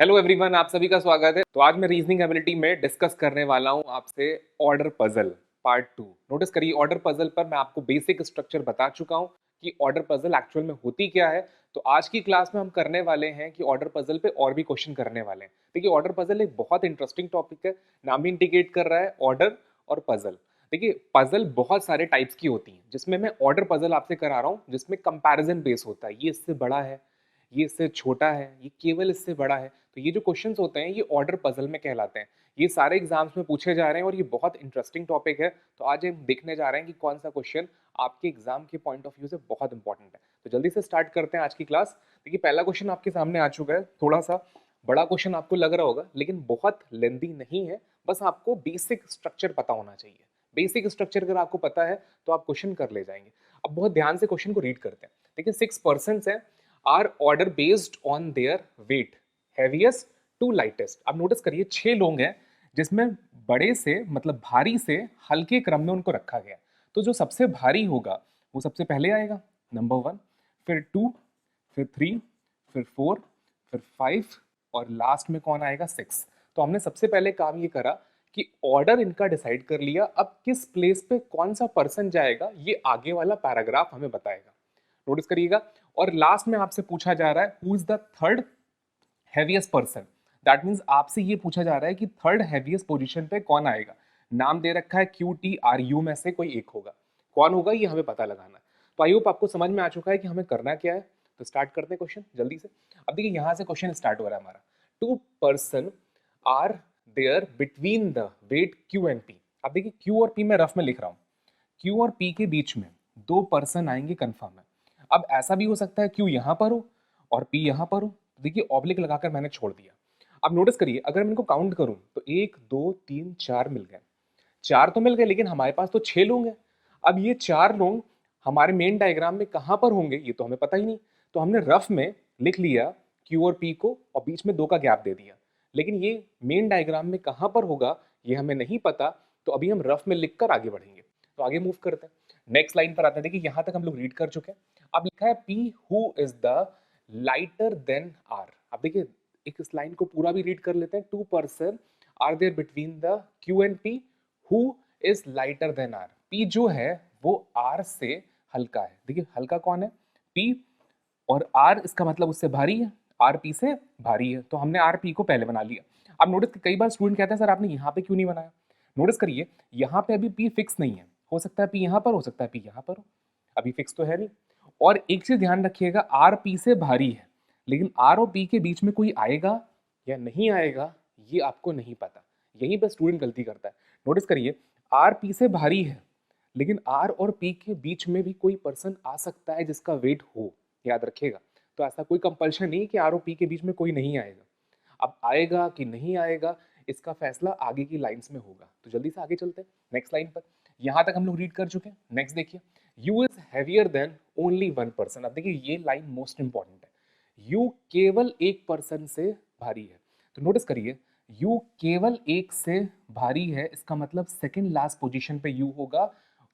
Hello everyone, आप सभी का स्वागत है। तो आज मैं रीजनिंग एबिलिटी में डिस्कस करने वाला हूं आपसे ऑर्डर पजल पार्ट 2। नोटिस करिए, ऑर्डर पजल पर मैं आपको बेसिक स्ट्रक्चर बता चुका हूं कि ऑर्डर पजल एक्चुअल में होती क्या है। तो आज की क्लास में हम करने वाले हैं कि ऑर्डर पजल पे और भी क्वेश्चन करने वाले हैं। देखिए, ऑर्डर पजल एक बहुत इंटरेस्टिंग टॉपिक है, नाम ही इंडिकेट कर रहा है ऑर्डर और पजल। देखिए, पजल बहुत सारे टाइप्स की होती हैं, जिसमें मैं ऑर्डर पजल आपसे करा रहा हूँ, जिसमें कंपैरिजन बेस होता है। ये इससे बड़ा है, ये इससे छोटा है, ये केवल इससे बड़ा है। तो ये जो क्वेश्चंस होते हैं ये ऑर्डर पजल में कहलाते हैं। ये सारे एग्जाम्स में पूछे जा रहे हैं और ये बहुत इंटरेस्टिंग टॉपिक है। तो आज हम देखने जा रहे हैं कि कौन सा क्वेश्चन आपके एग्जाम के पॉइंट ऑफ व्यू से बहुत इंपॉर्टेंट है। तो जल्दी से स्टार्ट करते हैं आज की क्लास। देखिए, पहला क्वेश्चन आपके सामने आ चुका है। थोड़ा सा बड़ा क्वेश्चन आपको लग रहा होगा, लेकिन बहुत लेंदी नहीं है। बस आपको बेसिक स्ट्रक्चर पता होना चाहिए। बेसिक स्ट्रक्चर अगर आपको पता है तो आप क्वेश्चन कर ले जाएंगे। अब बहुत ध्यान से क्वेश्चन को रीड करते हैं। देखिए, 6% है are order based on their weight, heaviest to lightest. अब नोटिस करिए, 6 लोग हैं जिसमें बड़े से मतलब भारी से हल्के क्रम में उनको रखा गया। तो जो सबसे भारी होगा वो सबसे पहले आएगा, नंबर 1, फिर 2, फिर 3, फिर 4, फिर 5 और लास्ट में कौन आएगा, 6। तो हमने सबसे पहले काम ये करा कि ऑर्डर इनका डिसाइड कर लिया। अब किस प्लेस पे कौन सा पर्सन जाएगा ये आगे वाला पैराग्राफ हमें बताएगा। नोटिस करिएगा। और लास्ट में आपसे पूछा जा रहा है who is the third heaviest person. That means आपसे ये पूछा जा रहा है कि थर्ड हैवीएस्ट पोजीशन पे कौन आएगा। नाम दे रखा है क्यू टी आर यू में से कोई एक होगा। कौन होगा ये हमें पता लगाना है। तो आई होप आपको समझ में आ चुका है कि हमें करना क्या है। तो स्टार्ट करते हैं क्वेश्चन जल्दी से। अब देखिए, यहां से क्वेश्चन स्टार्ट हो रहा है हमारा। 2 person are there between the weight Q and P. अब देखिए, क्यू और पी मैं रफ में लिख रहा हूँ। क्यू और पी के बीच में 2 पर्सन आएंगे, कंफर्म है। अब ऐसा भी हो सकता है क्यू यहाँ पर हो और पी यहाँ पर हो। तो देखिए, ऑब्लिक लगाकर मैंने छोड़ दिया। अब नोटिस करिए, अगर मैं इनको काउंट करूं तो 1 2 3 4 मिल गए। 4 तो मिल गए, लेकिन हमारे पास तो 6 लोग हैं। अब ये 4 लोग हमारे मेन डायग्राम में कहाँ पर होंगे ये तो हमें पता ही नहीं। तो हमने रफ में लिख लिया क्यू और पी को और बीच में 2 का गैप दे दिया। लेकिन ये मेन डायग्राम में कहाँ पर होगा ये हमें नहीं पता। तो अभी हम रफ में लिखकर आगे बढ़ेंगे। तो आगे मूव करते हैं, नेक्स्ट लाइन पर आते हैं। देखिए, यहां तक हम लोग रीड कर चुके हैं। अब लिखा है P who is the lighter than R. अब देखिए, एक इस लाइन को पूरा भी रीड कर लेते हैं। 2 person are there between the Q and P who is lighter than R. P जो है वो आर से हल्का है। देखिए, हल्का कौन है, पी, और आर इसका मतलब उससे भारी है। आर पी से भारी है, तो हमने आर पी को पहले बना लिया। अब नोटिस, कई बार स्टूडेंट कहते हैं सर आपने यहाँ पे क्यों नहीं बनाया। नोटिस करिए, यहाँ पे अभी पी फिक्स नहीं है। हो सकता है पी यहाँ पर, हो सकता है पी यहाँ पर हो। अभी फिक्स तो है नहीं। और एक चीज ध्यान रखिएगा, आर पी से भारी है, लेकिन आर और पी के बीच में कोई आएगा या नहीं आएगा ये आपको नहीं पता। यहीं पर स्टूडेंट गलती करता है। नोटिस करिए, आर पी से भारी है, लेकिन आर और पी के बीच में भी कोई पर्सन आ सकता है जिसका वेट हो, याद रखिएगा। तो ऐसा कोई कंपल्शन नहीं कि आर और पी के बीच में कोई नहीं आएगा। अब आएगा कि नहीं आएगा इसका फैसला आगे की लाइंस में होगा। तो जल्दी से आगे चलते हैं नेक्स्ट लाइन पर। यहां तक हम लोग रीड कर चुके हैं। नेक्स्ट देखिए, you is heavier than only 1 person. अब देखिए, ये लाइन मोस्ट इंपॉर्टेंट है। यू केवल एक पर्सन से भारी है। तो नोटिस करिए, यू केवल एक से भारी है, इसका मतलब सेकंड लास्ट पोजीशन पे यू होगा,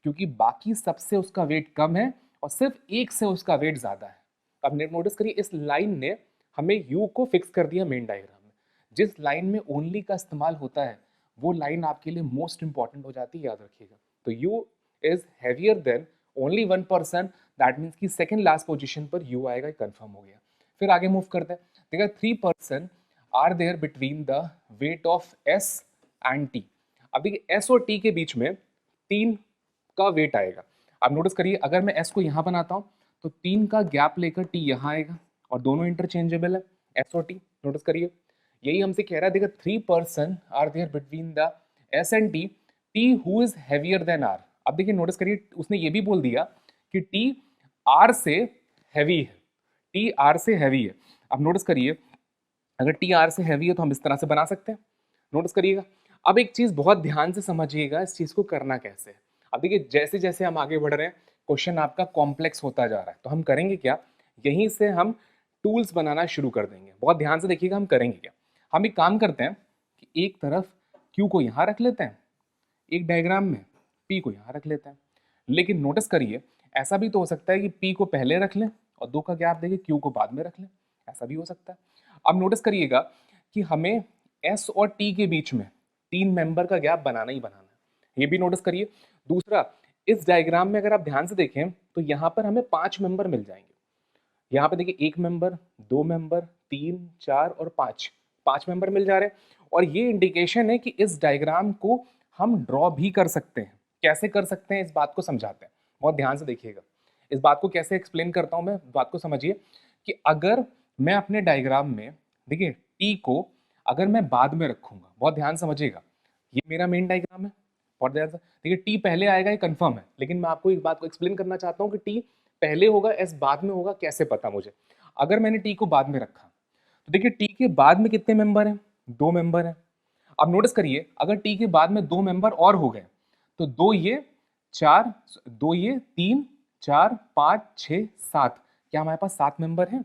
क्योंकि बाकी सबसे उसका वेट कम है और सिर्फ एक से उसका वेट ज्यादा है। अब नोटिस करिए, इस लाइन ने हमें यू को फिक्स कर दिया मेन डायग्राम में। जिस लाइन में ओनली का इस्तेमाल होता है वो लाइन आपके लिए मोस्ट इंपॉर्टेंट हो जाती है, याद रखिएगा। तो U is heavier than only 1 person, that means कि सेकंड लास्ट पोजीशन पर यू आएगा, कंफर्म हो गया। फिर आगे मूव करते हैं। देखिए, 3 person are there between the weight of S and T. अब देखिए, एस और टी के बीच में 3 का वेट आएगा। अब नोटिस करिए, अगर मैं एस को यहाँ बनाता हूँ तो 3 का गैप लेकर टी यहाँ आएगा और दोनों इंटरचेंजेबल है, एस और टी। नोटिस करिए, यही हमसे कह रहा है। देखिए, 3 person are there between the S and T, T who is heavier than R. अब देखिए, नोटिस करिए, उसने ये भी बोल दिया कि टी आर से हैवी है। टी आर से हैवी है। अब नोटिस करिए, अगर टी आर से हैवी है तो हम इस तरह से बना सकते हैं। नोटिस करिएगा। अब एक चीज बहुत ध्यान से समझिएगा, इस चीज को करना कैसे है। अब देखिए, जैसे जैसे हम आगे बढ़ रहे हैं क्वेश्चन आपका कॉम्प्लेक्स होता जा रहा है। तो हम करेंगे क्या, यहीं से हम टूल्स बनाना शुरू कर देंगे। बहुत ध्यान से देखिएगा हम करेंगे क्या। हम एक काम करते हैं कि एक तरफ क्यू को यहाँ रख लेते हैं एक डायग्राम में, पी को यहाँ रख लेते हैं। लेकिन नोटिस करिए, ऐसा भी तो हो सकता है कि पी को पहले रख लें और 2 का गैप देके क्यू को बाद में रख लें। ऐसा भी हो सकता है। अब नोटिस करिएगा, कि हमें एस और टी के बीच में 3 मेंबर का गैप बनाना ही बनाना है, ये भी नोटिस करिए। दूसरा, इस डायग्राम में अगर आप ध्यान से देखें तो यहाँ पर हमें 5 मेंबर मिल जाएंगे। यहाँ पे देखिए 1 मेंबर, 2 मेंबर, 3, 4 और 5 मेंबर मिल जा रहे हैं। और ये इंडिकेशन है कि इस डायग्राम को हम ड्रॉ भी कर सकते हैं। कैसे कर सकते हैं इस बात को समझाते हैं, बहुत ध्यान से देखिएगा। इस बात को कैसे एक्सप्लेन करता हूं मैं, बात को समझिए कि अगर मैं अपने डायग्राम में देखिए टी को अगर मैं बाद में रखूंगा, बहुत ध्यान समझिएगा, ये मेरा मेन डायग्राम है, बहुत ध्यान से देखिए। टी पहले आएगा ये कंफर्म है, लेकिन मैं आपको एक बात को एक्सप्लेन करना चाहता हूँ कि टी पहले होगा एस बाद में होगा, कैसे पता मुझे। अगर मैंने टी को बाद में रखा तो देखिए टी के बाद में कितने मेंबर हैं, 2 मेंबर हैं। अब नोटिस करिए अगर टी के बाद में 2 मेंबर और हो गए तो 2 ये 4, 2 ये 3, 4, 5, 6, 7, क्या हमारे पास 7 मेंबर हैं?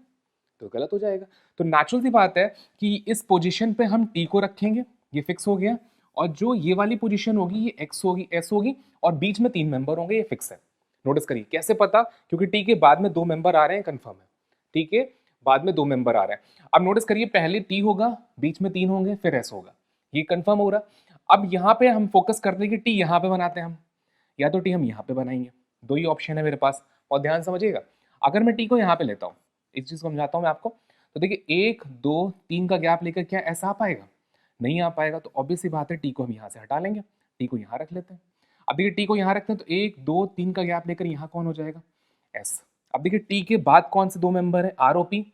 तो गलत हो जाएगा। तो नेचुरल सी बात है कि इस पोजीशन पे हम टी को रखेंगे, ये फिक्स हो गया। और जो ये वाली पोजीशन होगी ये एक्स होगी, एस होगी, और बीच में 3 मेंबर होंगे, ये फिक्स है। नोटिस करिए कैसे पता, क्योंकि टी के बाद में 2 मेंबर आ रहे हैं, कंफर्म है। टी के बाद में 2 मेंबर आ रहे हैं। अब नोटिस करिए पहले टी होगा, बीच में 3 होंगे, फिर एस होगा, ये कंफर्म हो रहा। अब यहाँ पे हम फोकस करते हैं कि टी यहाँ पे बनाते हैं हम, या तो टी हम यहाँ पे बनाएंगे, दो ही ऑप्शन है मेरे पास। और ध्यान समझिएगा, अगर मैं टी को यहाँ पे लेता हूँ, इस चीज को समझाता हूँ मैं आपको, तो देखिए 1, 2, 3 का गैप लेकर क्या ऐसा आ पाएगा? नहीं आ पाएगा। तो ऑब्वियस सी बात है टी को हम यहाँ से हटा लेंगे, टी को यहाँ रख लेते हैं। अब देखिए टी को यहाँ रखते हैं तो 1, 2, 3 का गैप लेकर यहाँ कौन हो जाएगा? एस। अब देखिए टी के बाद कौन से 2 मेंबर है? आर और पी।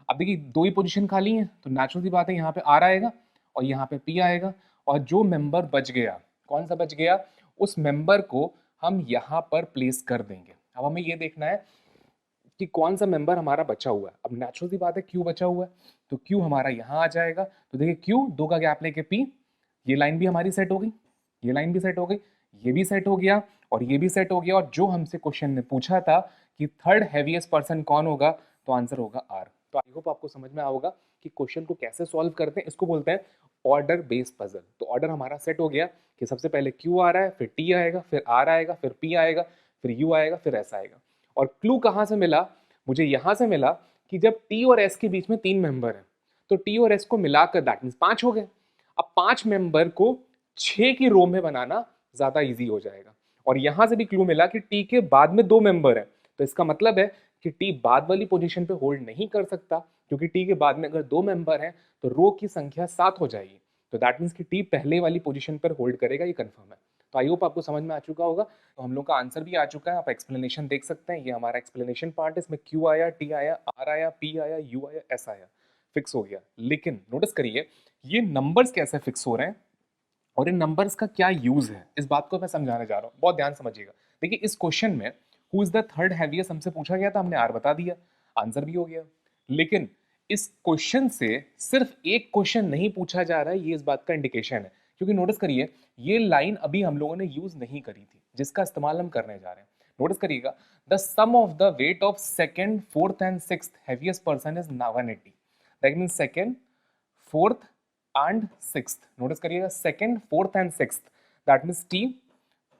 अब देखिए 2 ही पोजीशन खाली है, तो नेचुरल सी बात है यहाँ पे आर आएगा और यहाँ पे पी आएगा। और जो मेंबर बच गया, कौन सा बच गया? उस मेंबर को हम यहाँ पर प्लेस कर देंगे। अब हमें ये देखना है कि कौन सा मेंबर हमारा बचा हुआ है। अब नेचुरल सी बात है क्यू बचा हुआ है, तो क्यू हमारा यहाँ आ जाएगा। तो देखिए क्यू, 2 का गैप लेके पी, ये लाइन भी हमारी सेट हो गई, ये लाइन भी सेट हो गई, ये भी सेट हो गया और ये भी सेट हो गया। और जो हमसे क्वेश्चन ने पूछा था कि थर्ड हैवीएस्ट पर्सन कौन होगा, तो आंसर होगा आर। तो आई होप आपको समझ में आओगा कि क्वेश्चन को कैसे सॉल्व करते हैं। इसको बोलते हैं ऑर्डर बेस्ड पजल। तो ऑर्डर हमारा सेट हो गया कि सबसे पहले क्यू आ रहा है, फिर टी आएगा, फिर आर आएगा, फिर पी आएगा, फिर यू आएगा, फिर एस आएगा। और क्लू कहाँ से मिला? मुझे यहाँ से मिला कि जब टी और एस के बीच में 3 मेंबर हैं, तो टी और एस को मिलाकर दैट मीन्स 5 हो गए। अब 5 मेंबर को 6 की रो में बनाना ज्यादा इजी हो जाएगा। और यहां से भी क्लू मिला कि टी के बाद में 2 मेंबर है, तो इसका मतलब है कि टी बाद वाली पोजीशन पे होल्ड नहीं कर सकता, क्योंकि टी के बाद में अगर 2 मेंबर हैं तो रो की संख्या 7 हो जाएगी। तो दैट मीन्स कि टी पहले वाली पोजीशन पर होल्ड करेगा, ये कंफर्म है। तो आई होप आपको समझ में आ चुका होगा। तो हम लोग का आंसर भी आ चुका है, आप एक्सप्लेनेशन देख सकते हैं। ये हमारा एक्सप्लेनेशन पार्ट है, इसमें क्यू आया, टी आया, आर आया, पी आया, यू आया, एस आया, फिक्स हो गया। लेकिन नोटिस करिए ये नंबर्स कैसे फिक्स हो रहे हैं और इन नंबर्स का क्या यूज है, इस बात को मैं समझाने जा रहा हूँ। बहुत ध्यान समझिएगा। देखिए इस क्वेश्चन में who is the third heaviest हमसे पूछा गया था, हमने आर बता दिया, आंसर भी हो गया। लेकिन इस क्वेश्चन से सिर्फ एक क्वेश्चन नहीं पूछा जा रहा है, ये इस बात का इंडिकेशन है। क्योंकि नोटिस करिए ये लाइन अभी हम लोगों ने यूज नहीं करी थी, जिसका इस्तेमाल हम करने जा रहे हैं। नोटिस करिएगा, the sum of the weight of second, fourth and sixth heaviest person is 180। That means second, fourth and sixth. Notice करिएगा second, fourth and sixth, that means T,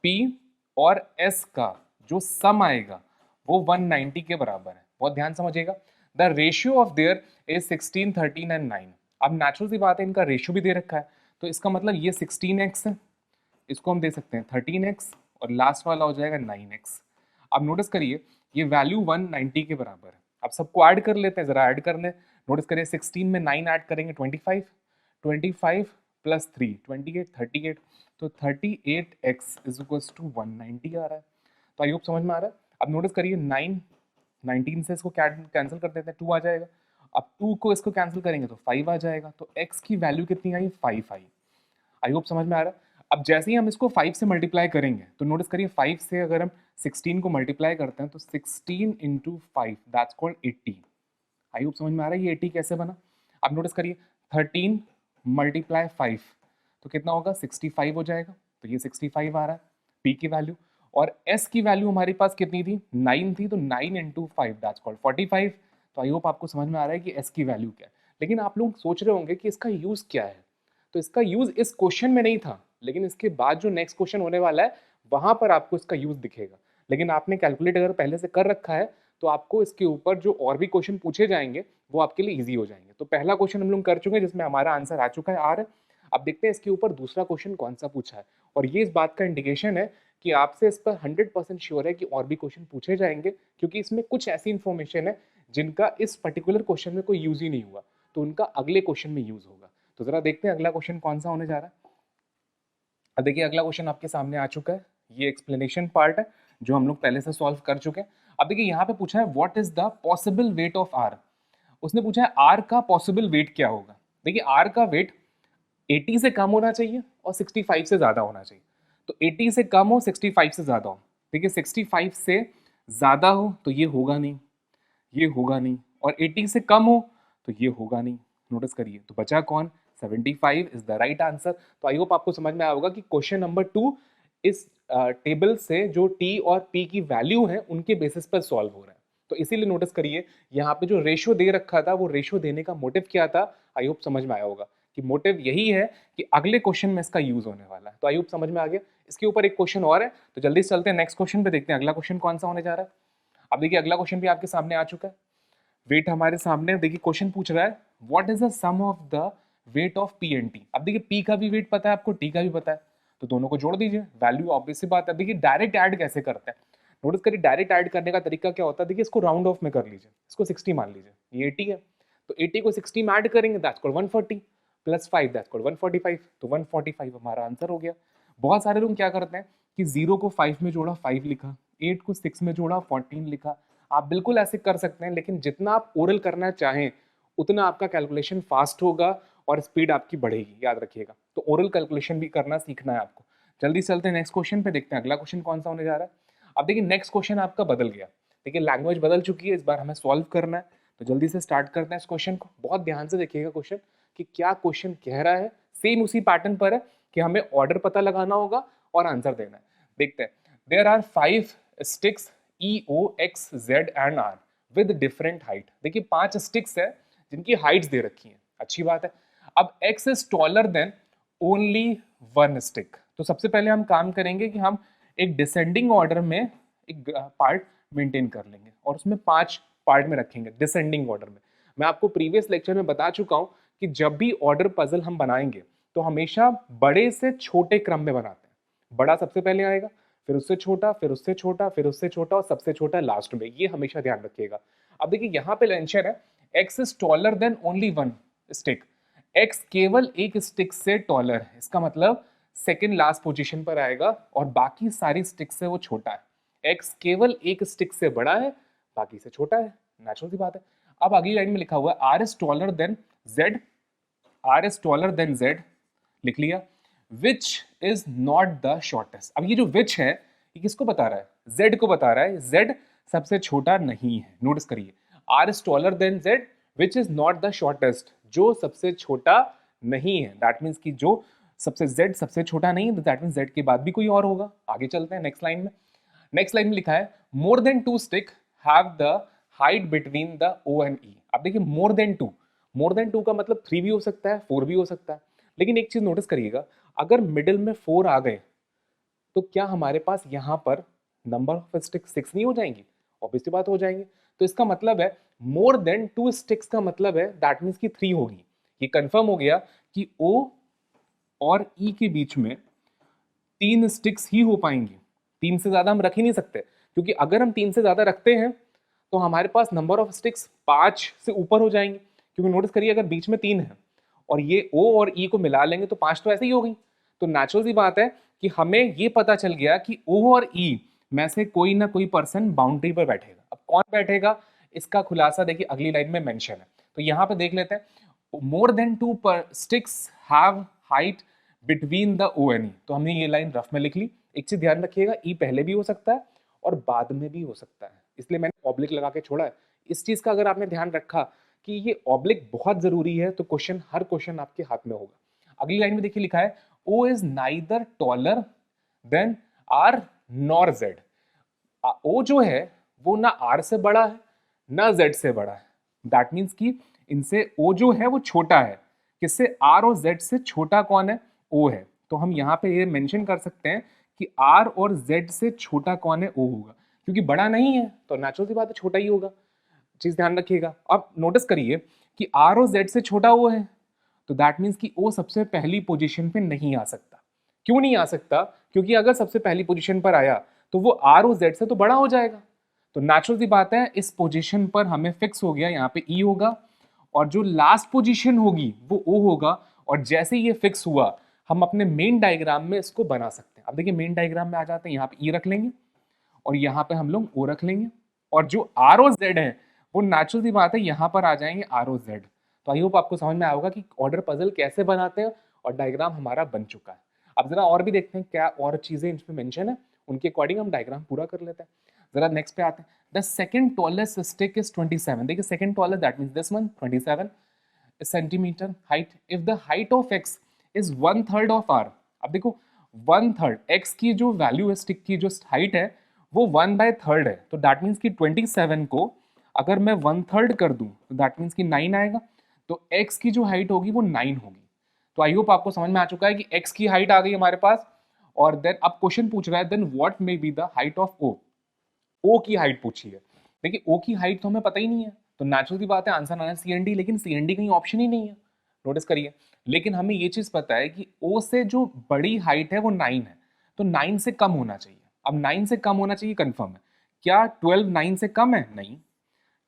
P और एस का जो सम आएगा वो 190 के बराबर है। बहुत ध्यान समझिएगा। The ratio of their is 16, 13 and 9। अब नेचुरल सी बात है, इनका रेशियो भी दे रखा है, तो इसका मतलब ये 16x है, इसको हम दे सकते हैं 13x, और लास्ट वाला हो जाएगा 9x। अब नोटिस करिए ये वैल्यू 190 के बराबर है। अब सबको ऐड कर लेते हैं, जरा ऐड कर लें। नोटिस करिए 16 में 9 ऐड करेंगे 25, 25 प्लस 3 28, 38, तो 38x इज इक्वल्स टू 190 आ रहा है। तो आई होप समझ में आ रहा है। अब नोटिस करिए 9, 19 से इसको कैंसिल कर देते हैं, 2 आ जाएगा। अब 2 को इसको कैंसिल करेंगे तो 5 आ जाएगा। तो x की वैल्यू कितनी आई? 5 आई। आई होप समझ में आ रहा है। अब जैसे ही हम इसको 5 से मल्टीप्लाई करेंगे तो नोटिस करिए 5 से अगर हम 16 को मल्टीप्लाई करते हैं तो 16 into 5 that's called 80। I hope समझ में आ रहा है ये 80 कैसे बना। अब नोटिस करिए 13 मल्टीप्लाई 5 तो कितना होगा? 65 हो जाएगा। तो ये 65 आ रहा है p की वैल्यू। और s की वैल्यू हमारे पास कितनी थी? 9 थी, तो 9 इंटू 5 दैट्स कॉल्ड 45। तो आई होप आपको समझ में आ रहा है कि s की वैल्यू क्या है। लेकिन आप लोग सोच रहे होंगे कि इसका यूज क्या है। तो इसका यूज इस क्वेश्चन में नहीं था, लेकिन इसके बाद जो नेक्स्ट क्वेश्चन होने वाला है वहां पर आपको इसका यूज दिखेगा। लेकिन आपने कैलकुलेट अगर पहले से कर रखा है तो आपको इसके ऊपर जो और भी क्वेश्चन पूछे जाएंगे वो आपके लिए इजी हो जाएंगे। तो पहला क्वेश्चन हम लोग कर चुके हैं जिसमें हमारा आंसर आ चुका है आर है। अब देखते हैं इसके ऊपर दूसरा क्वेश्चन कौन सा पूछा है, और ये इस बात का इंडिकेशन है कि आपसे इस पर 100% श्योर है कि और भी क्वेश्चन पूछे जाएंगे, क्योंकि इसमें कुछ ऐसी इंफॉर्मेशन है जिनका इस पर्टिकुलर क्वेश्चन में कोई यूज ही नहीं हुआ, तो उनका अगले क्वेश्चन में यूज होगा। तो जरा देखते हैं अगला क्वेश्चन कौन सा होने जा रहा है। अब देखिए अगला क्वेश्चन आपके सामने आ चुका है, ये एक्सप्लेनेशन पार्ट है जो हम लोग पहले से सॉल्व कर चुके हैं। अब देखिए यहाँ पे पूछा है what is the possible weight of R. उसने पूछा है आर का पॉसिबल वेट क्या होगा। देखिए आर का वेट 80 से कम होना चाहिए और 65 से ज्यादा होना चाहिए। तो 80 से कम हो, 65 से ज्यादा हो। देखिए 65 से ज्यादा हो तो ये होगा नहीं, ये होगा नहीं, और 80 से कम हो तो ये होगा नहीं। नोटिस करिए, तो बचा कौन, 75 इज द राइट आंसर। तो आई होप आपको समझ में आया होगा कि क्वेश्चन नंबर 2 इस टेबल से जो टी और पी की वैल्यू है उनके बेसिस पर सॉल्व हो रहा है। तो इसीलिए नोटिस करिए यहाँ पे जो रेशियो दे रखा था वो रेशियो देने का मोटिव क्या था, आई होप समझ में आया होगा कि मोटिव यही है कि अगले क्वेश्चन में इसका यूज होने वाला है। तो आई होप समझ में आ गया। इसके ऊपर एक क्वेश्चन और है, तो जल्दी से चलते हैं नेक्स्ट क्वेश्चन पे, देखते हैं अगला क्वेश्चन कौन सा होने जा रहा है। अब देखिए अगला क्वेश्चन भी आपके सामने आ चुका है, वेट हमारे सामने। देखिए क्वेश्चन पूछ रहा है what is the sum of the weight of P and T. अब देखिए पी का भी वेट पता है आपको, टी का भी पता है, तो दोनों को जोड़ दीजिए, वैल्यू ऑब्वियस सी बात है। देखिए डायरेक्ट ऐड कैसे करते हैं, नोटिस करिए डायरेक्ट ऐड करने का तरीका क्या होता है। देखिए इसको राउंड ऑफ में कर लीजिए, इसको 60 मान लीजिए, ये 80 है, तो 80 को 60 में ऐड करेंगे, that's called 140 plus 5 that's called 145, तो 145 हमारा आंसर हो गया। बहुत सारे लोग क्या करते हैं कि 0 को 5 में जोड़ा 5 लिखा, 8 को 6 में जोड़ा 14 लिखा। आप बिल्कुल ऐसे कर सकते हैं, लेकिन जितना आप ओरल करना चाहें उतना आपका कैलकुलेशन फास्ट होगा और स्पीड आपकी बढ़ेगी, याद रखिएगा। तो ओरल कैलकुलेशन भी करना सीखना है आपको। जल्दी चलते हैं नेक्स्ट क्वेश्चन पे, देखते हैं अगला क्वेश्चन कौन सा होने जा रहा है। अब देखिए नेक्स्ट क्वेश्चन आपका बदल गया, देखिए लैंग्वेज बदल चुकी है, इस बार हमें सॉल्व करना है। तो जल्दी से स्टार्ट करते हैं इस क्वेश्चन को। बहुत ध्यान से देखिएगा क्वेश्चन कि क्या क्वेश्चन कह रहा है। सेम उसी पैटर्न पर है कि हमें ऑर्डर पता लगाना होगा और आंसर देना है। देखते हैं, there are 5 sticks E, O, X, Z and R with different height. देखिए 5 स्टिक्स है जिनकी हाइट्स दे रखी हैं, अच्छी बात है। अब X is taller than only 1 stick. तो सबसे पहले हम काम करेंगे कि हम एक डिसेंडिंग ऑर्डर में एक पार्ट मेंटेन कर लेंगे और उसमें 5 पार्ट में रखेंगे डिसेंडिंग ऑर्डर में। मैं आपको प्रीवियस लेक्चर में बता चुका हूं कि जब भी ऑर्डर पजल हम बनाएंगे तो हमेशा बड़े से छोटे क्रम में बनाते हैं। बड़ा सबसे पहले आएगा, फिर उससे छोटा, फिर उससे छोटा, फिर उससे छोटा और सबसे छोटा लास्ट में। ये हमेशा ध्यान रखिएगा। अब देखिए यहाँ पे मेंशन है x is taller than only 1 stick. X केवल एक स्टिक से टॉलर है, इसका मतलब सेकेंड लास्ट पोजीशन पर आएगा और बाकी सारी स्टिक से वो छोटा है। एक्स केवल एक स्टिक से बड़ा है, बाकी से छोटा है, नेचुरल सी बात है। अब अगली लाइन में लिखा हुआ है R is taller than Z, R is taller than Z, लिख लिया। Which is not the shortest. अब ये जो विच है ये किसको बता रहा है, जेड को बता रहा है। जेड सबसे छोटा नहीं है, नोटिस करिए, R is taller than Z which is not the shortest, जो सबसे छोटा नहीं है। दैट मीन्स कि जो सबसे जेड सबसे छोटा नहीं है, दैट मीन्स जेड के बाद भी कोई और होगा। आगे चलते हैं नेक्स्ट लाइन में। नेक्स्ट लाइन में लिखा है more than 2 stick have the height between the O and E. अब देखिए मोर देन 2, मोर देन 2 का मतलब 3 भी हो सकता है, 4 भी हो सकता है। लेकिन एक चीज नोटिस करिएगा, अगर मिडिल में 4 आ गए तो क्या हमारे पास यहाँ पर नंबर ऑफ स्टिक 6 नहीं हो जाएंगी, ऑब्वियसली बात हो जाएंगे। तो इसका मतलब है मोर देन 2 स्टिक्स का मतलब है दैट मीन्स की 3 होगी। ये कंफर्म हो गया कि O और E के बीच में 3 स्टिक्स ही हो पाएंगी, 3 से ज्यादा हम रख ही नहीं सकते, क्योंकि अगर हम 3 से ज्यादा रखते हैं तो हमारे पास नंबर ऑफ स्टिक्स 5 से ऊपर हो जाएंगे। क्योंकि नोटिस करिए अगर बीच में 3 है और ये O और E को मिला लेंगे तो 5 तो ऐसे ही हो गई। तो नेचुरल सी बात है कि हमें ये पता चल गया कि O और E में से कोई ना कोई पर्सन बाउंड्री पर बैठेगा। अब कौन बैठेगा इसका खुलासा देखिए अगली लाइन में मेंशन है। तो यहाँ पे देख लेते हैं, मोर than 2 sticks have height between the O and E। तो हमने ये लाइन रफ में लिख ली। एक चीज ध्यान रखिएगा, E पहले भी हो सकता है और बाद में भी हो सकता है, इसलिए मैंने ऑब्लिक लगा के छोड़ा है। इस चीज का अगर आपने ध्यान रखा कि ये ऑब्लिक बहुत जरूरी है तो क्वेश्चन, हर क्वेश्चन आपके हाथ में होगा। अगली लाइन में देखिए लिखा है O is neither taller than R nor Z। O जो है वो ना R से बड़ा है ना Z से बड़ा है, दैट मीन्स कि इनसे O जो है वो छोटा है। किससे, R और Z से छोटा कौन है, O है। तो हम यहाँ पे ये मेंशन कर सकते हैं कि R और Z से छोटा कौन है, O होगा। क्योंकि बड़ा नहीं है तो नेचुरल सी बात है छोटा ही होगा, चीज ध्यान रखिएगा। अब नोटिस करिए कि आर और जेड से छोटा ओ है, तो दैट मीन्स कि ओ सबसे पहली पोजीशन पे नहीं आ सकता। क्यों नहीं आ सकता? क्योंकि अगर सबसे पहली पोजीशन पर आया तो वो आर और जेड से तो बड़ा हो जाएगा। तो नेचुरल सी बात है इस पोजीशन पर हमें फिक्स हो गया, यहाँ पे ई होगा और जो लास्ट पोजीशन होगी वो ओ होगा। और जैसे ये फिक्स हुआ हम अपने मेन डायग्राम में इसको बना सकते हैं। अब देखिए मेन डायग्राम में आ जाते हैं, यहाँ पे ई रख लेंगे और यहाँ पे हम लोग ओ रख लेंगे, और जो आर और जेड है वो नेचुरल सी बात है यहाँ पर आ जाएंगे आर और जेड। तो आई होप आपको समझ में आया होगा कि ऑर्डर पजल कैसे बनाते हैं, और डायग्राम हमारा बन चुका है। अब जरा और भी देखते हैं क्या और चीजें इसमें मेंशन है, उनके अकॉर्डिंग हम डायग्राम पूरा कर लेते हैं। जरा नेक्स्ट पे आते हैं। The second tallest stick is 27। देखिए second tallest that means this one 27 centimetre height if the height of X is 1/3 of R. अब देखो 1/3 एक्स की जो वैल्यू है, स्टिक की जो हाइट है वो 1/3 है, तो दैट मीन्स कि 27 को अगर मैं 1/3 कर दूं तो दैट मीन्स कि 9 आएगा। तो x की जो हाइट होगी वो 9 होगी। तो आई होप आपको समझ में आ चुका है कि x की हाइट आ गई हमारे पास। और देन अब क्वेश्चन पूछ रहा है then what may be the height of O की हाइट पूछी है। देखिए ओ की हाइट तो हमें पता ही नहीं है, तो नेचुरल सी बात है आंसर आना है CND, लेकिन CND कहीं ऑप्शन ही नहीं है, नोटिस करिए। लेकिन हमें ये चीज पता है कि ओ से जो बड़ी हाइट है वो 9 है, तो 9 से कम होना चाहिए। अब 9 से कम होना चाहिए कंफर्म है। क्या 12 9 से कम है? नहीं।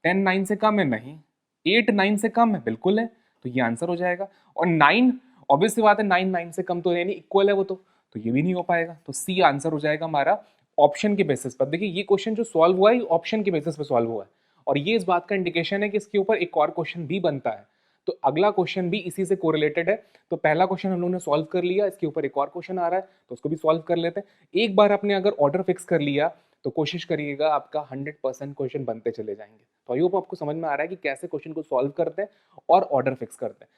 10 9 से कम है? नहीं। 8 9 से कम है? बिल्कुल है। तो ये आंसर हो जाएगा। और 9 ऑब्वियस सी बात है 9 9 से कम तो यानी इक्वल है वो, तो ये भी नहीं हो पाएगा। तो सी आंसर हो जाएगा हमारा ऑप्शन के बेसिस पर। देखिए ये क्वेश्चन जो सॉल्व हुआ है ऑप्शन के बेसिस पर सॉल्व हुआ है, और ये इस बात का इंडिकेशन है कि इसके ऊपर एक और क्वेश्चन भी बनता है। तो अगला क्वेश्चन भी इसी से कोरिलेटेड है। तो पहला क्वेश्चन हम लोगों ने सॉल्व कर लिया, इसके ऊपर एक और क्वेश्चन आ रहा है तो उसको भी सॉल्व कर लेते हैं। एक बार आपने अगर ऑर्डर फिक्स कर लिया तो कोशिश करिएगा आपका 100% क्वेश्चन बनते चले जाएंगे। तो आई होप आपको समझ में आ रहा है कि कैसे क्वेश्चन को सॉल्व करते हैं और ऑर्डर फिक्स करते हैं।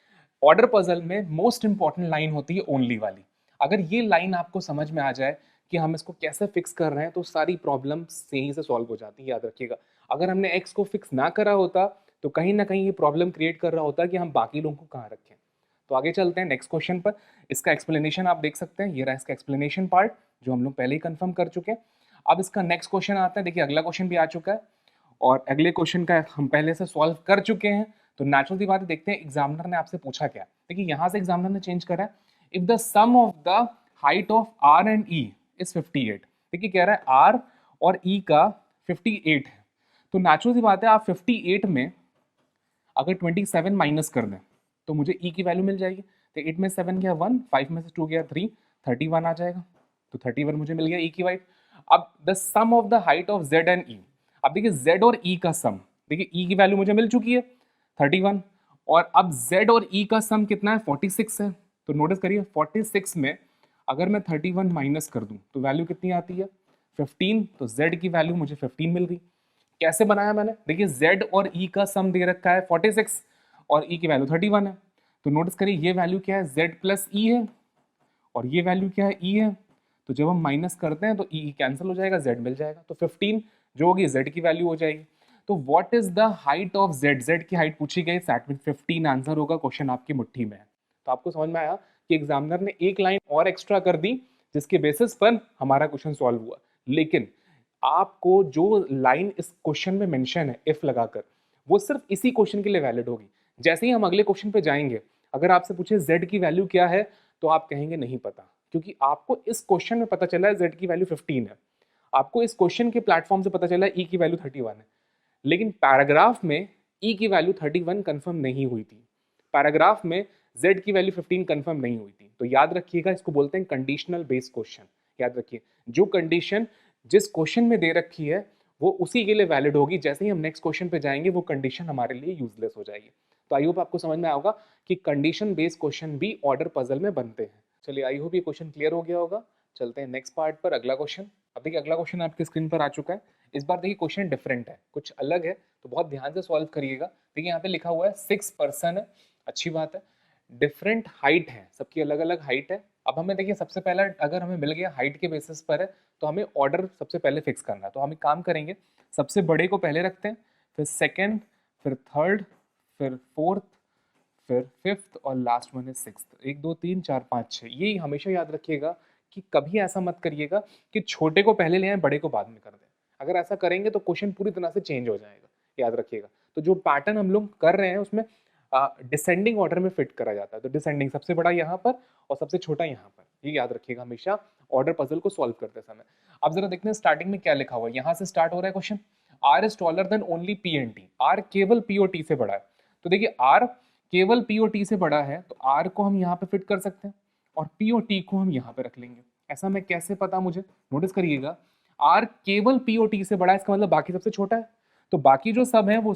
ऑर्डर पजल में मोस्ट इंपॉर्टेंट लाइन होती है ओनली वाली। अगर ये लाइन आपको समझ में आ जाए कि हम इसको कैसे फिक्स कर रहे हैं तो सारी प्रॉब्लम सही से सॉल्व हो जाती है, याद रखिएगा। अगर हमने एक्स को फिक्स ना करा होता तो कहीं ना कहीं ये प्रॉब्लम क्रिएट कर रहा होता कि हम बाकी लोगों को कहाँ रखें। तो आगे चलते हैं नेक्स्ट क्वेश्चन पर। इसका एक्सप्लेनेशन आप देख सकते हैं, ये रहा इसका एक्सप्लेनेशन पार्ट जो हम लोग पहले ही कंफर्म कर चुके हैं। अब इसका नेक्स्ट क्वेश्चन आता है। देखिए अगला क्वेश्चन भी आ चुका है और अगले क्वेश्चन का हम पहले से सॉल्व कर चुके हैं। तो नेचुरल सी बात है, देखते हैं एग्जामिनर ने आपसे पूछा क्या। देखिए यहाँ से एग्जामिनर ने चेंज करा है, if the sum of the height of R and E is 58। देखिए कह रहा है आर और ई का 58 है, तो नेचुरल सी बात है आप 58 में अगर 27 माइनस कर दें तो मुझे ई की वैल्यू मिल जाएगी। तो 8 में 7 गया 1, 5 में से 2 गया 3, 31 आ जाएगा। तो 31 मुझे मिल गया ई की वाइट। अब the sum of the height of Z and E. अब देखिए जेड और ई का सम, देखिए ई की वैल्यू मुझे मिल चुकी है 31, और अब जेड और ई का सम कितना है 46 है। तो नोटिस करिए 46 में अगर मैं 31 माइनस कर दूं तो वैल्यू कितनी आती है 15। तो जेड की वैल्यू मुझे 15 मिल गई। कैसे बनाया मैंने? देखिए जेड और ई का सम दे रखा है 46 और ई की वैल्यू 31 है। तो नोटिस करिए ये वैल्यू क्या है जेड प्लस ई है, और ये वैल्यू क्या है ई है। तो जब हम माइनस करते हैं तो ई कैंसिल हो जाएगा, जेड मिल जाएगा। तो 15 जो होगी जेड की वैल्यू हो जाएगी। तो what is the height of Z, Z की हाइट पूछी गई, दैट मीन 15 आंसर होगा। क्वेश्चन आपकी मुट्ठी में है। तो आपको समझ में आया कि एग्जामिनर ने एक लाइन और एक्स्ट्रा कर दी जिसके बेसिस पर हमारा क्वेश्चन सॉल्व हुआ। लेकिन आपको जो लाइन इस क्वेश्चन में मेंशन है इफ लगाकर, वो सिर्फ इसी क्वेश्चन के लिए वैलिड होगी। जैसे ही हम अगले क्वेश्चन पे जाएंगे, अगर आपसे पूछे जेड की वैल्यू क्या है तो आप कहेंगे नहीं पता, क्योंकि आपको इस क्वेश्चन में पता चला है जेड की वैल्यू 15 है, आपको इस क्वेश्चन के प्लेटफॉर्म से पता चला है ई की वैल्यू 31 है, लेकिन पैराग्राफ में ई की वैल्यू 31 कंफर्म नहीं हुई थी, पैराग्राफ में जेड की वैल्यू 15 कंफर्म नहीं हुई थी। तो याद रखिएगा इसको बोलते हैं कंडीशनल बेस्ड क्वेश्चन। याद रखिए जो कंडीशन जिस क्वेश्चन में दे रखी है वो उसी के लिए वैलिड होगी। जैसे ही हम नेक्स्ट क्वेश्चन पे जाएंगे वो कंडीशन हमारे लिए यूजलेस हो जाएगी। तो आई होप आपको समझ में आएगा कि कंडीशन बेस्ड क्वेश्चन भी ऑर्डर पजल में बनते हैं। चलिए आई होप ये क्वेश्चन क्लियर हो गया होगा। चलते हैं नेक्स्ट पार्ट पर, अगला क्वेश्चन। अब देखिए अगला क्वेश्चन आपके स्क्रीन पर आ चुका है। इस बार देखिए क्वेश्चन डिफरेंट है, कुछ अलग है, तो बहुत ध्यान से सॉल्व करिएगा। देखिए यहाँ पे लिखा हुआ है 6 पर्सन है, अच्छी बात है, डिफरेंट हाइट है, सबकी अलग अलग हाइट है। अब हमें देखिए सबसे पहला अगर हमें मिल गया हाइट के बेसिस पर है तो हमें ऑर्डर सबसे पहले फिक्स करना है। तो हम एक काम करेंगे, सबसे बड़े को पहले रखते हैं, फिर सेकंड, फिर थर्ड, फिर फोर्थ, फिर फिफ्थ और लास्ट वन है सिक्स्थ। 1 2 3 4 5 6, यही हमेशा याद रखिएगा कि कभी ऐसा मत करिएगा कि छोटे को पहले ले आए बड़े को बाद में कर दें। अगर ऐसा करेंगे तो क्वेश्चन पूरी तरह से चेंज हो जाएगा, याद रखिएगा। तो जो पैटर्न हम लोग कर रहे हैं उसमें डिसेंडिंग ऑर्डर में फिट करा जाता है, तो डिसेंडिंग सबसे बड़ा यहाँ पर और सबसे छोटा यहाँ पर, ये याद रखिएगा हमेशा ऑर्डर पजल को सॉल्व करते समय। अब जरा देखते हैं स्टार्टिंग में क्या लिखा हुआ है। यहाँ से स्टार्ट हो रहा है question, R is taller than only P and T, R केवल पी और टी से बड़ा है। तो देखिए आर केवल पी और टी से बड़ा है, तो आर को हम यहाँ पे फिट कर सकते हैं और पी और टी को हम यहाँ पे रख लेंगे। ऐसा मैं कैसे पता मुझे, नोटिस करिएगा, आर केवल पी और टी से बड़ा है, इसका मतलब बाकी सबसे छोटा है, तो बाकी जो सब है वो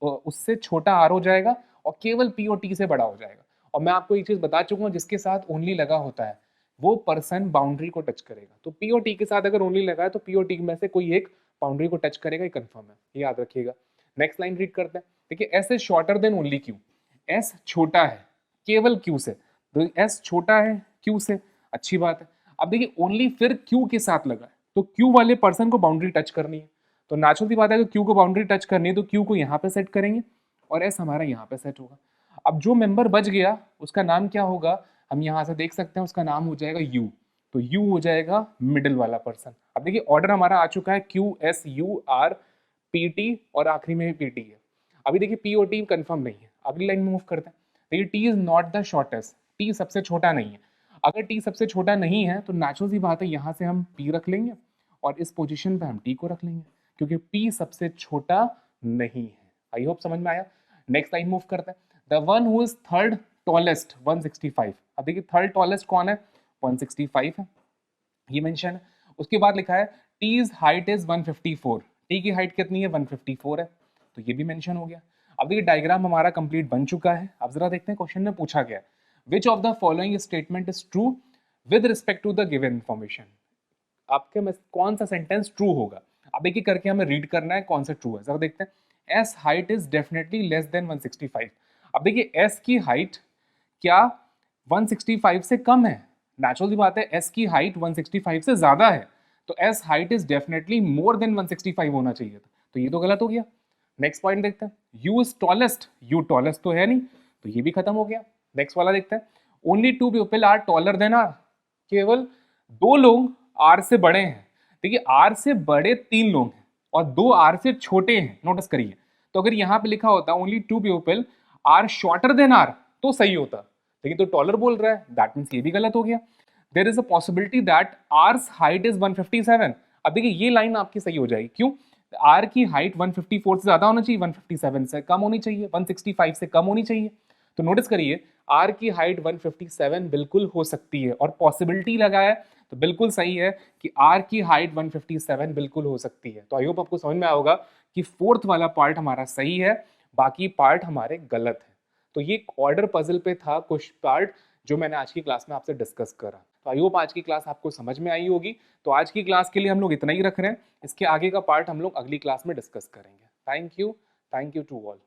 उससे छोटा आर हो जाएगा और केवल पी और टी से बड़ा हो जाएगा। और मैं आपको एक चीज बता चुका हूँ, जिसके साथ ओनली लगा होता है वो पर्सन बाउंड्री को टच करेगा। तो पी और टी के साथ अगर ओनली लगा है तो पी और टी में से कोई एक बाउंड्री को टच करेगा, ये कंफर्म है, ये याद रखिएगा। नेक्स्ट लाइन रीड करते हैं। देखिए S is shorter than only Q, S छोटा है केवल क्यू से, तो एस छोटा है क्यू से, अच्छी बात है। अब देखिए ओनली फिर क्यू के साथ लगा है, तो क्यू वाले पर्सन को बाउंड्री टच करनी है, तो नेचुरल सी बात है कि क्यू को बाउंड्री टच करनी है तो क्यू को यहाँ पे सेट करेंगे और एस हमारा यहाँ पे सेट होगा। अब जो मेंबर बच गया उसका नाम क्या होगा, हम यहाँ से देख सकते हैं, उसका नाम हो जाएगा यू, तो यू हो जाएगा मिडिल वाला पर्सन। अब देखिए ऑर्डर हमारा आ चुका है Q S U R P T और आखिरी में पी टी है। अभी देखिए पी और टी कंफर्म नहीं है, अगली लाइन में मूव करते हैं। देखिए T is not the shortest, T सबसे छोटा नहीं है। अगर टी सबसे छोटा नहीं है तो नेचुरल सी बात है यहाँ से हम पी रख लेंगे और इस पोजीशन पे हम टी को रख लेंगे, क्योंकि पी सबसे छोटा नहीं है। आई होप समझ में आया। नेक्स्ट लाइन मूव करते हैं। The one who is third tallest 165। अब देखिए थर्ड टॉलेस्ट कौन है, 165 है, ये मेंशन है। उसके बाद लिखा है टीज हाइट इज 154, टी की हाइट कितनी है 154 है, तो ये भी मेंशन हो गया। अब देखिए डायग्राम हमारा कंप्लीट बन चुका है। अब जरा देखते हैं क्वेश्चन में पूछा गया which of the following statement is true with respect to the given information, आपके में कौन सा सेंटेंस ट्रू होगा। अब देखिए करके हमें रीड करना है कौन सा ट्रू है, जरा देखते हैं। S height is definitely less than 165। अब देखिए एस की हाइट क्या 165 से कम है, नेचुरल बात है एस की हाइट 165 से ज्यादा है, तो S height is definitely more than 165 होना चाहिए था, तो ये तो गलत हो गया। नेक्स्ट पॉइंट देखते हैं। You is tallest, you tallest तो है नहीं, तो ये भी खत्म हो गया। नेक्स्ट वाला देखते हैं। Only 2 people are taller than are, केवल 2 लोग आर से बड़े हैं। देखिए आर से बड़े 3 लोग हैं और 2 आर से छोटे हैं, नोटिस करिए। तो अगर यहाँ पे लिखा होता only 2 people are shorter than are तो सही होता, लेकिन तो टॉलर बोल रहा है, दैट मीन्स ये भी गलत हो गया। There is a possibility that ours height is 157। अब देखिए ये लाइन आपकी सही हो जाएगी, क्यों, आर की हाइट 154 से ज्यादा होना चाहिए, 157 से कम होनी चाहिए, 165 से कम होनी चाहिए। तो नोटिस करिए आर की हाइट 157 बिल्कुल हो सकती है और पॉसिबिलिटी लगा है, तो बिल्कुल सही है कि आर की हाइट 157 बिल्कुल हो सकती है। तो आई होप आपको समझ में आया होगा कि फोर्थ वाला पार्ट हमारा सही है, बाकी पार्ट हमारे गलत है। तो ये ऑर्डर पजल पे था कुछ पार्ट जो मैंने आज की क्लास में आपसे डिस्कस करा। तो आई होप आज की क्लास आपको समझ में आई होगी। तो आज की क्लास के लिए हम लोग इतना ही रख रहे हैं, इसके आगे का पार्ट हम लोग अगली क्लास में डिस्कस करेंगे। Thank you to all.